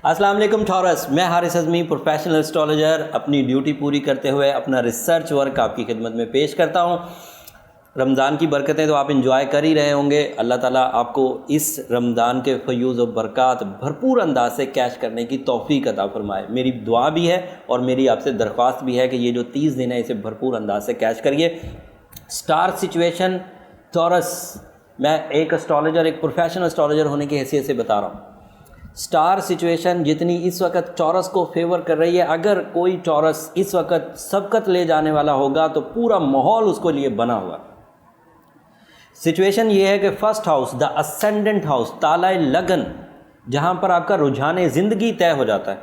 अस्सलाम वालेकुम टॉरस, मैं हारिस अज़मी प्रोफेशनल एस्ट्रोलॉजर अपनी ड्यूटी पूरी करते हुए अपना रिसर्च वर्क आपकी खिदमत में पेश करता हूँ। रमज़ान की बरकतें तो आप इंजॉय कर ही रहे होंगे। अल्लाह ताला आपको इस रमज़ान के फ़यूज़ और बरक़ात भरपूर अंदाज से कैश करने की तौफ़ीक अता फ़रमाए। मेरी दुआ भी है और मेरी आपसे दरख्वास्त भी है कि ये जो 30 दिन है इसे भरपूर अंदाज से कैश करिए। स्टार सिचुएशन टॉरस, मैं एक एस्ट्रोलॉजर, एक प्रोफेशनल एस्ट्रोलॉजर होने की हैसियत से बता रहा हूँ। स्टार सिचुएशन जितनी इस वक्त टॉरस को फेवर कर रही है, अगर कोई टॉरस इस वक्त सबकत ले जाने वाला होगा तो पूरा माहौल उसको लिए बना हुआ। सिचुएशन ये है कि first house, the ascendant house, तालाए लगन, जहाँ पर आपका रुझान ज़िंदगी तय हो जाता है,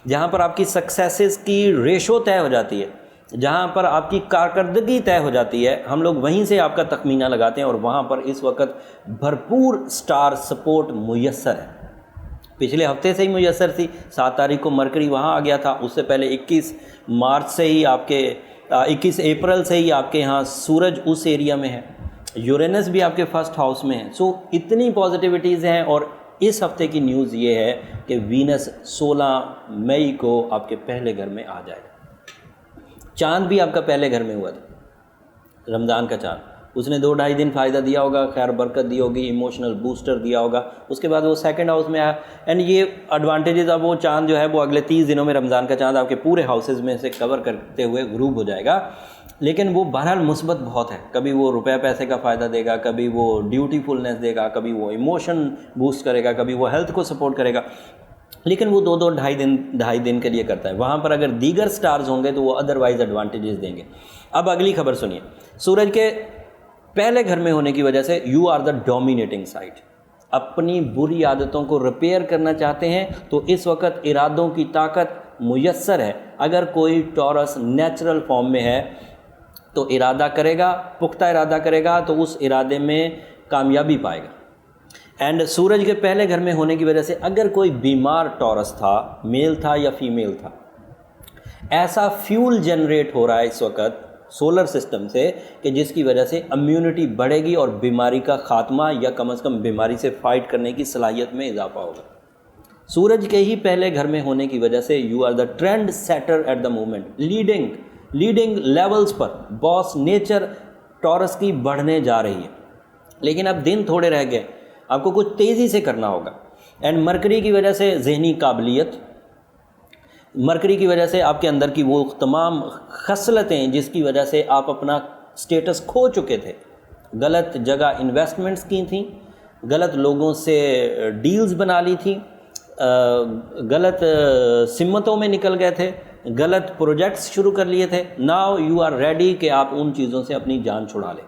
जहाँ पर आपकी सक्सेसेस की रेशो तय हो जाती है, जहाँ पर आपकी कारकर्दगी तय हो जाती है, हम लोग वहीं से आपका तखमीना लगाते हैं और वहाँ पर इस वक्त भरपूर स्टार सपोर्ट मुयस्सर है। पिछले हफ्ते से ही मुयस्सर थी। 7 तारीख को मरकरी वहाँ आ गया था। उससे पहले 21 मार्च से ही आपके 21 अप्रैल से ही आपके यहाँ सूरज उस एरिया में है, यूरेनस भी आपके फर्स्ट हाउस में है। सो इतनी पॉजिटिविटीज़ हैं। और इस हफ्ते की न्यूज़ ये है कि वीनस 16 मई को आपके पहले घर में आ जाएगा। चांद भी आपका पहले घर में हुआ था, रमज़ान का चांद। उसने 2-2.5 दिन फ़ायदा दिया होगा, खैर बरकत दी होगी, इमोशनल बूस्टर दिया होगा। उसके बाद वो सेकंड हाउस में आया एंड ये एडवांटेजेस, अब वो चांद जो है वो अगले 30 दिनों में रमज़ान का चांद आपके पूरे हाउसेज में से कवर करते हुए ग्रूप हो जाएगा। लेकिन वो बहरहाल मुस्बत बहुत है। कभी वो रुपये पैसे का फ़ायदा देगा, कभी वो ड्यूटीफुलनेस देगा, कभी वो इमोशन बूस्ट करेगा, कभी वो हेल्थ को सपोर्ट करेगा। लेकिन वो 2-2 दिन के लिए करता है। वहाँ पर अगर दीगर स्टार्स होंगे तो वो अदरवाइज एडवांटेजेस देंगे। अब अगली खबर सुनिए। सूरज के पहले घर में होने की वजह से you are the dominating side. अपनी बुरी आदतों को रिपेयर करना चाहते हैं तो इस वक्त इरादों की ताकत मुयस्सर है। अगर कोई टॉरस नेचुरल फॉर्म में है तो इरादा करेगा, पुख्ता इरादा करेगा तो उस इरादे में कामयाबी पाएगा। एंड सूरज के पहले घर में होने की वजह से अगर कोई बीमार टॉरस था, मेल था या फीमेल था, ऐसा फ्यूल जनरेट हो रहा है इस वक्त सोलर सिस्टम से कि जिसकी वजह से इम्यूनिटी बढ़ेगी और बीमारी का खात्मा या कम से कम बीमारी से फाइट करने की सलाहियत में इजाफा होगा। सूरज के ही पहले घर में होने की वजह से you are the trend setter at the moment, leading levels पर बॉस नेचर टॉरस की बढ़ने जा रही है। लेकिन अब दिन थोड़े रह गए, आपको कुछ तेज़ी से करना होगा। एंड मरकरी की वजह से जहनी काबिलियत, मरकरी की वजह से आपके अंदर की वो तमाम खसलतें जिसकी वजह से आप अपना स्टेटस खो चुके थे, गलत जगह इन्वेस्टमेंट्स की थी, गलत लोगों से डील्स बना ली थी, गलत सिमतों में निकल गए थे, गलत प्रोजेक्ट्स शुरू कर लिए थे। नाउ यू आर रेडी कि आप उन चीज़ों से अपनी जान छुड़ा लें,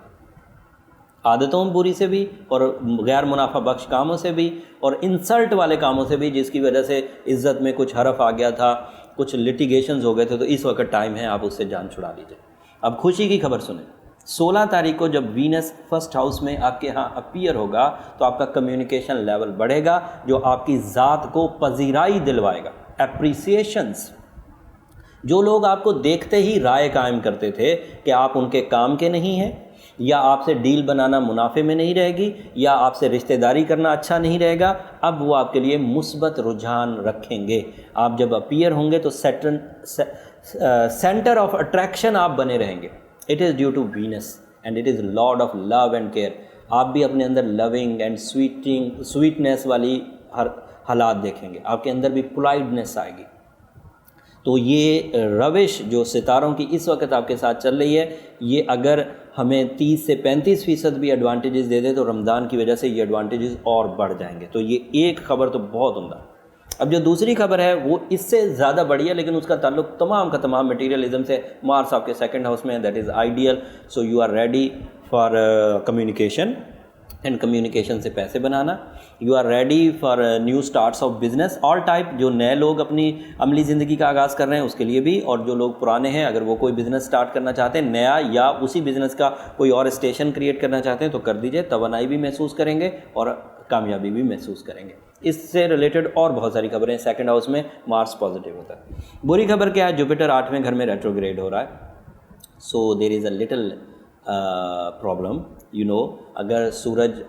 आदतों बुरी से भी और गैर मुनाफा बख्श कामों से भी और इंसल्ट वाले कामों से भी, जिसकी वजह से इज़्ज़त में कुछ हरफ आ गया था, कुछ लिटिगेशंस हो गए थे। तो इस वक्त टाइम है आप उससे जान छुड़ा लीजिए। अब खुशी की खबर सुने। 16 तारीख को जब वीनस फर्स्ट हाउस में आपके यहाँ अपीयर होगा तो आपका कम्युनिकेशन लेवल बढ़ेगा, जो आपकी ज़ात को पजीराई दिलवाएगा, एप्रिसिएशंस। जो लोग आपको देखते ही राय कायम करते थे कि आप उनके काम के नहीं हैं, या आपसे डील बनाना मुनाफे में नहीं रहेगी, या आपसे रिश्तेदारी करना अच्छा नहीं रहेगा, अब वो आपके लिए मुस्बत रुझान रखेंगे। आप जब अपीयर होंगे तो सेंटर ऑफ अट्रैक्शन आप बने रहेंगे। It is due to Venus and it is lord of love and care. आप भी अपने अंदर लविंग एंड स्वीटनेस वाली हालात देखेंगे, आपके अंदर भी पोलाइटनेस आएगी। तो ये रविश जो सितारों की इस वक्त आपके साथ चल रही है, ये अगर हमें 30 से 35% भी एडवांटेजेस दे दे तो रमज़ान की वजह से ये एडवांटेजेस और बढ़ जाएंगे। तो ये एक खबर तो बहुत उम्दा। अब जो दूसरी खबर है वो इससे ज़्यादा बड़ी है, लेकिन उसका ताल्लुक तमाम का तमाम मटीरियलिज्म से। मार्स आपके सेकंड हाउस में है, that is ideal. So you are ready for communication and communication से पैसे बनाना। You are ready for new starts of business all type. जो नए लोग अपनी अमली ज़िंदगी का आगाज़ कर रहे हैं उसके लिए भी, और जो लोग पुराने हैं अगर वो कोई बिज़नेस स्टार्ट करना चाहते हैं नया, या उसी बिज़नेस का कोई और स्टेशन क्रिएट करना चाहते हैं तो कर दीजिए। तवानाई भी महसूस करेंगे और कामयाबी भी महसूस करेंगे। इससे रिलेटेड और बहुत सारी खबरें। सेकंड हाउस में मार्स पॉजिटिव होता है। बुरी खबर क्या है? जुपिटर 8वें घर में रेट्रोग्रेड हो रहा है। So there is a little problem, अगर सूरज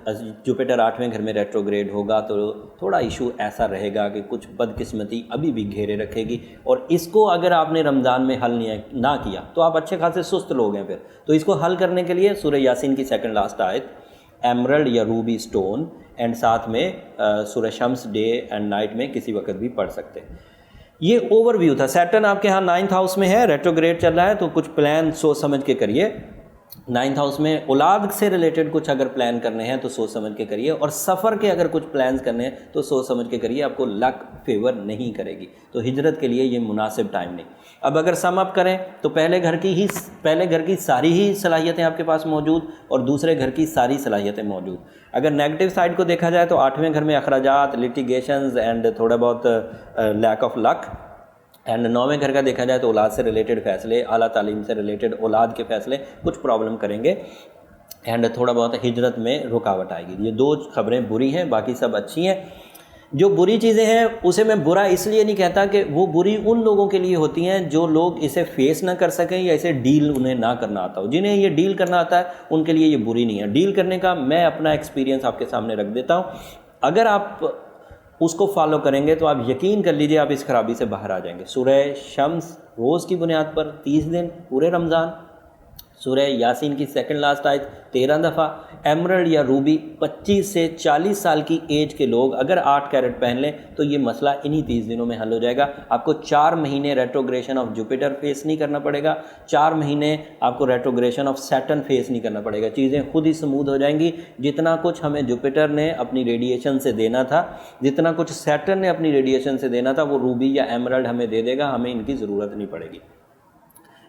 जुपिटर 8वें घर में रेट्रोग्रेड होगा तो थोड़ा इशू ऐसा रहेगा कि कुछ बदकिस्मती अभी भी घेरे रखेगी, और इसको अगर आपने रमज़ान में हल ना किया तो आप अच्छे खासे सुस्त लोग हैं फिर। तो इसको हल करने के लिए सूरह यासीन की सेकंड लास्ट आयत, एमरल्ड या रूबी स्टोन, एंड साथ में सूरह शम्स डे एंड नाइट में किसी वक्त भी पढ़ सकते हैं। ये ओवरव्यू था। सैटर्न आपके यहाँ 9th हाउस में है, रेट्रोग्रेड चल रहा है, तो कुछ प्लान सोच समझ के करिए। 9th हाउस में औलाद से रिलेटेड कुछ अगर प्लान करने हैं तो सोच समझ के करिए, और सफ़र के अगर कुछ प्लान्स करने हैं तो सोच समझ के करिए, आपको लक फेवर नहीं करेगी। तो हिजरत के लिए ये मुनासिब टाइम नहीं। अब अगर सम अप करें तो पहले घर की सारी ही सलाहियतें आपके पास मौजूद, और दूसरे घर की सारी सलाहियतें मौजूद। अगर नेगेटिव साइड को देखा जाए तो 8वें घर में अखराजात, लिटिगेशंस एंड थोड़ा बहुत लैक ऑफ लक, एंड 9वें घर का देखा जाए तो औलाद से रिलेटेड फैसले, आला तालीम से रिलेटेड औलाद के फैसले कुछ प्रॉब्लम करेंगे, एंड थोड़ा बहुत हिजरत में रुकावट आएगी। ये 2 खबरें बुरी हैं, बाकी सब अच्छी हैं। जो बुरी चीज़ें हैं उसे मैं बुरा इसलिए नहीं कहता कि वो बुरी उन लोगों के लिए होती हैं जो लोग इसे फेस ना कर सकें या इसे डील उन्हें ना करना आता हो। जिन्हें ये डील करना आता है उनके लिए ये बुरी नहीं है। डील करने का मैं अपना एक्सपीरियंस आपके सामने रख देता हूँ। अगर आप उसको फॉलो करेंगे तो आप यकीन कर लीजिए आप इस खराबी से बाहर आ जाएंगे। सूरह शम्स रोज़ की बुनियाद पर 30 दिन पूरे रमज़ान, सूरह यासीन की सेकंड लास्ट आयत 13 दफ़ा, एमरल्ड या रूबी 25 से 40 साल की एज के लोग अगर 8 कैरेट पहन लें तो ये मसला इन्हीं 30 दिनों में हल हो जाएगा। आपको 4 महीने रेट्रोग्रेशन ऑफ जुपिटर फेस नहीं करना पड़ेगा, 4 महीने आपको रेट्रोग्रेशन ऑफ सैटर्न फेस नहीं करना पड़ेगा। चीज़ें खुद ही स्मूथ हो जाएंगी। जितना कुछ हमें जुपिटर ने अपनी रेडिएशन से देना था, जितना कुछ सैटर्न ने अपनी रेडिएशन से देना था, वो रूबी या एमरल्ड हमें दे देगा, हमें इनकी ज़रूरत नहीं पड़ेगी।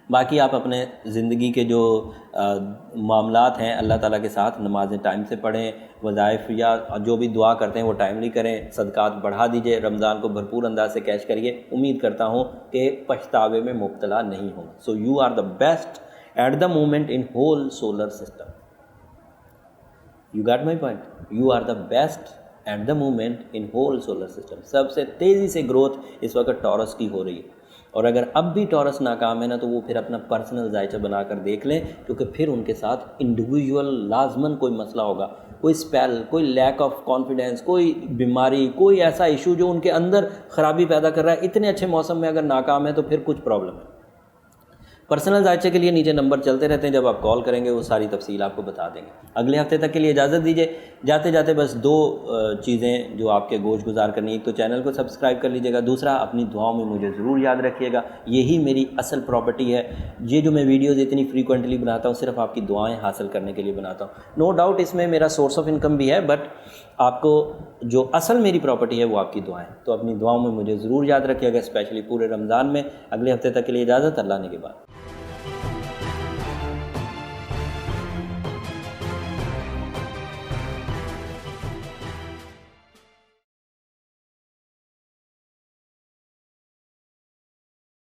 बाकी आप अपने ज़िंदगी के जो मामलात हैं अल्लाह ताला के साथ, नमाज़ें टाइम से पढ़ें, वज़ाइफ या जो भी दुआ करते हैं वो टाइमली करें, सदक़ात बढ़ा दीजिए, रमज़ान को भरपूर अंदाज से कैश करिए। उम्मीद करता हूँ कि पछतावे में मुब्तला नहीं हों। So you are the best at the moment in whole solar system. You got my point? You are the best at the moment in whole solar system. सबसे तेज़ी से ग्रोथ इस वक्त टॉरस की हो रही है, और अगर अब भी टॉरस नाकाम है ना तो वो फिर अपना पर्सनल जायचा बनाकर देख लें, क्योंकि फिर उनके साथ इंडिविजुअल लाजमन कोई मसला होगा, कोई स्पेल, कोई लैक ऑफ कॉन्फिडेंस, कोई बीमारी, कोई ऐसा इशू जो उनके अंदर ख़राबी पैदा कर रहा है। इतने अच्छे मौसम में अगर नाकाम है तो फिर कुछ प्रॉब्लम है। पर्सनल जायचे के लिए नीचे नंबर चलते रहते हैं, जब आप कॉल करेंगे वो सारी तफसील आपको बता देंगे। अगले हफ्ते तक के लिए इजाज़त दीजिए। जाते जाते बस 2 चीज़ें जो आपके गोश गुजार करनी, एक तो चैनल को सब्सक्राइब कर लीजिएगा, दूसरा अपनी दुआओं में मुझे ज़रूर याद रखिएगा। यही मेरी असल प्रॉपर्टी है। ये जो मैं वीडियोज़ इतनी फ्रीक्वेंटली बनाता हूँ सिर्फ आपकी दुआएँ हासिल करने के लिए बनाता हूँ। नो डाउट इसमें मेरा सोर्स ऑफ इनकम भी है, बट आपको जो असल मेरी प्रॉपर्टी है वो आपकी दुआएं। तो अपनी दुआओं में मुझे ज़रूर याद रखिएगा, स्पेशली पूरे रमज़ान में। अगले हफ्ते तक के लिए इजाज़त, अल्लाह ने के बाद।